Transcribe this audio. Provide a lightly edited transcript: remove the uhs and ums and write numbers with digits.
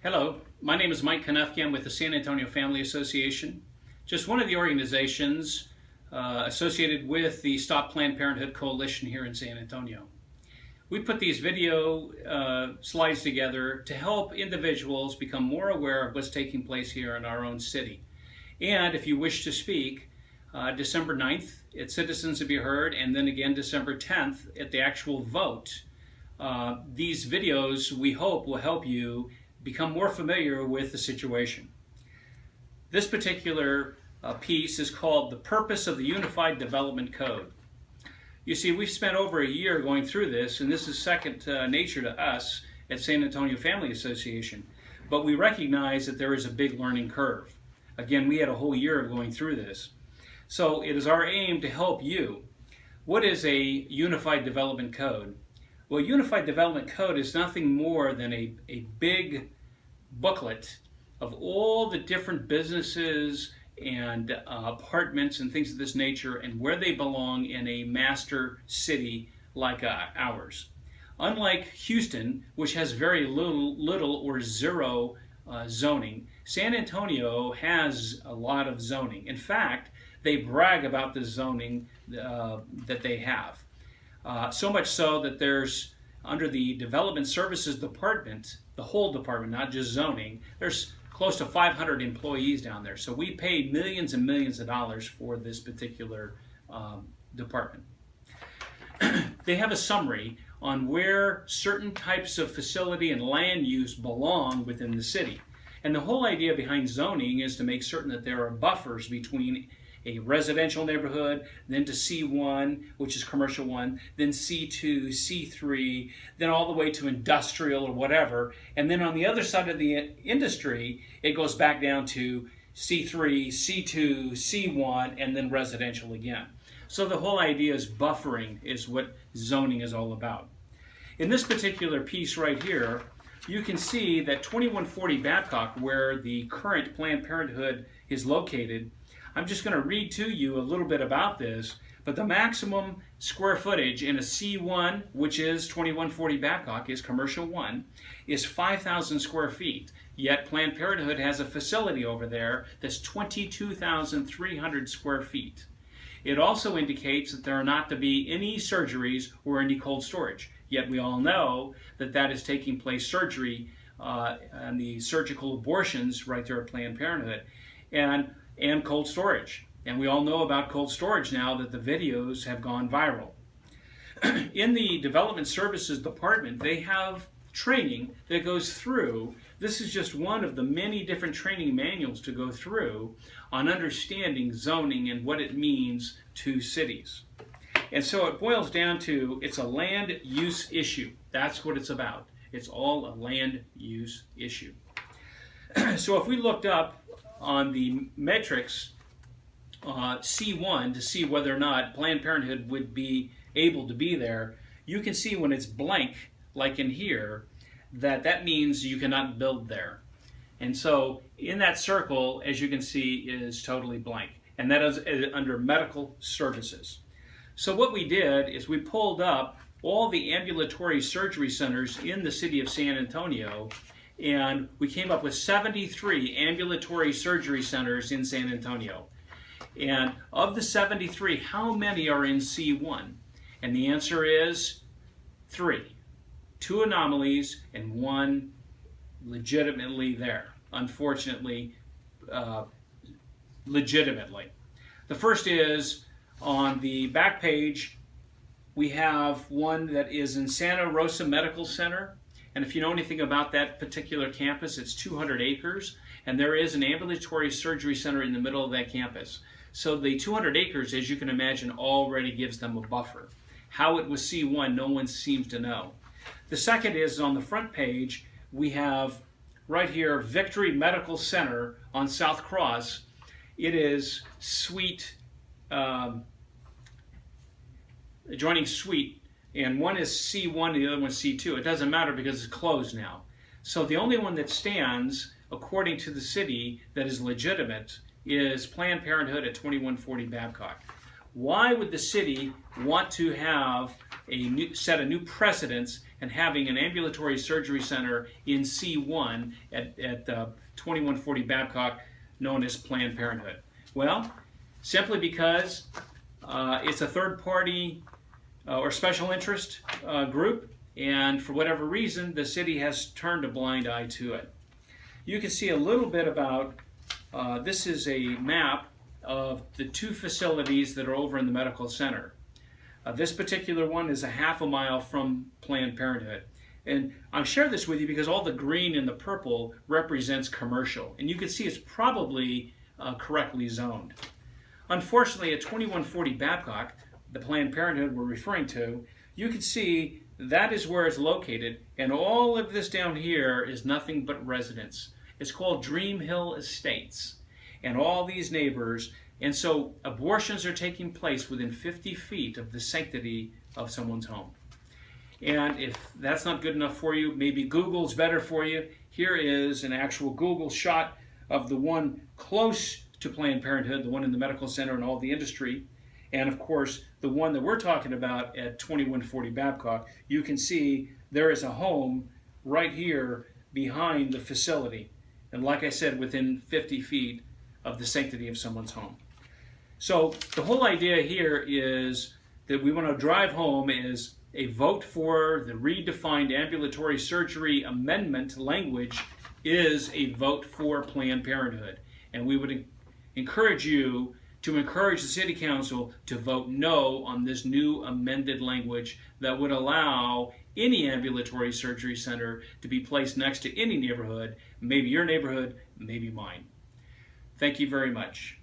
Hello, my name is Mike Konufke. I'm with the San Antonio Family Association, just one of the organizations associated with the Stop Planned Parenthood Coalition here in San Antonio. We put these video slides together to help individuals become more aware of what's taking place here in our own city. And if you wish to speak, December 9th at Citizens to be Heard, and then again December 10th at the actual vote. These videos, we hope, will help you become more familiar with the situation. This particular piece is called The Purpose of the Unified Development Code. You see, we've spent over a year going through this, and this is second nature to us at San Antonio Family Association. But we recognize that there is a big learning curve. Again, we had a whole year of going through this. So it is our aim to help you. What is a Unified Development Code? Well, Unified Development Code is nothing more than a big booklet of all the different businesses and apartments and things of this nature and where they belong in a master city like ours. Unlike Houston, which has very little or zero zoning, San Antonio has a lot of zoning. In fact, they brag about the zoning that they have. So much so that there's, under the Development Services Department, the whole department, not just zoning, there's close to 500 employees down there. So we pay millions and millions of dollars for this particular department. They have a summary on where certain types of facility and land use belong within the city. And the whole idea behind zoning is to make certain that there are buffers between a residential neighborhood, then to C1, which is commercial one, then C2, C3, then all the way to industrial or whatever. And then on the other side of the industry, it goes back down to C3, C2, C1, and then residential again. So the whole idea is buffering is what zoning is all about. In this particular piece right here, you can see that 2140 Babcock, where the current Planned Parenthood is located, I'm just going to read to you a little bit about this, but the maximum square footage in a C1, which is 2140 Babcock, is commercial one, is 5,000 square feet. Yet Planned Parenthood has a facility over there that's 22,300 square feet. It also indicates that there are not to be any surgeries or any cold storage. Yet we all know that that is taking place, surgery and the surgical abortions right there at Planned Parenthood. And cold storage. And we all know about cold storage now that the videos have gone viral. In the Development Services Department, they have training that goes through. This is just one of the many different training manuals to go through on understanding zoning and what it means to cities. And so it boils down to, it's a land use issue. That's what it's about. It's all a land use issue. So if we looked up on the metrics C1 to see whether or not Planned Parenthood would be able to be there, you can see when it's blank, like in here, that means you cannot build there. And so in that circle, as you can see, is totally blank. And that is under medical services. So what we did is we pulled up all the ambulatory surgery centers in the city of San Antonio, and we came up with 73 ambulatory surgery centers in San Antonio. And of the 73, how many are in C1? And the answer is 3. 2 anomalies and 1 legitimately there. Unfortunately, legitimately. The first is on the back page, we have one that is in Santa Rosa Medical Center. And if you know anything about that particular campus, it's 200 acres, and there is an ambulatory surgery center in the middle of that campus. So the 200 acres, as you can imagine, already gives them a buffer. How it was C1, no one seems to know. The second is on the front page, we have right here, Victory Medical Center on South Cross. It is suite, adjoining suite. And one is C1 and the other one is C2. It doesn't matter because it's closed now. So the only one that stands, according to the city, that is legitimate is Planned Parenthood at 2140 Babcock. Why would the city want to have set a new precedence and having an ambulatory surgery center in C1 at 2140 Babcock, known as Planned Parenthood? Well, simply because it's a third-party or special interest group, and for whatever reason, the city has turned a blind eye to it. You can see a little bit about, this is a map of the two facilities that are over in the medical center. This particular one is a half a mile from Planned Parenthood. And I share this with you because all the green and the purple represents commercial. And you can see it's probably correctly zoned. Unfortunately, at 2140 Babcock, the Planned Parenthood we're referring to, you can see that is where it's located, and all of this down here is nothing but residence. It's called Dream Hill Estates, and all these neighbors, and so abortions are taking place within 50 feet of the sanctity of someone's home. And if that's not good enough for you, maybe Google's better for you. Here is an actual Google shot of the one close to Planned Parenthood, the one in the medical center and all the industry. And of course, the one that we're talking about at 2140 Babcock, you can see there is a home right here behind the facility. And like I said, within 50 feet of the sanctity of someone's home. So the whole idea here is that we want to drive home is a vote for the redefined ambulatory surgery amendment language is a vote for Planned Parenthood. And we would encourage you to encourage the City Council to vote no on this new amended language that would allow any ambulatory surgery center to be placed next to any neighborhood, maybe your neighborhood, maybe mine. Thank you very much.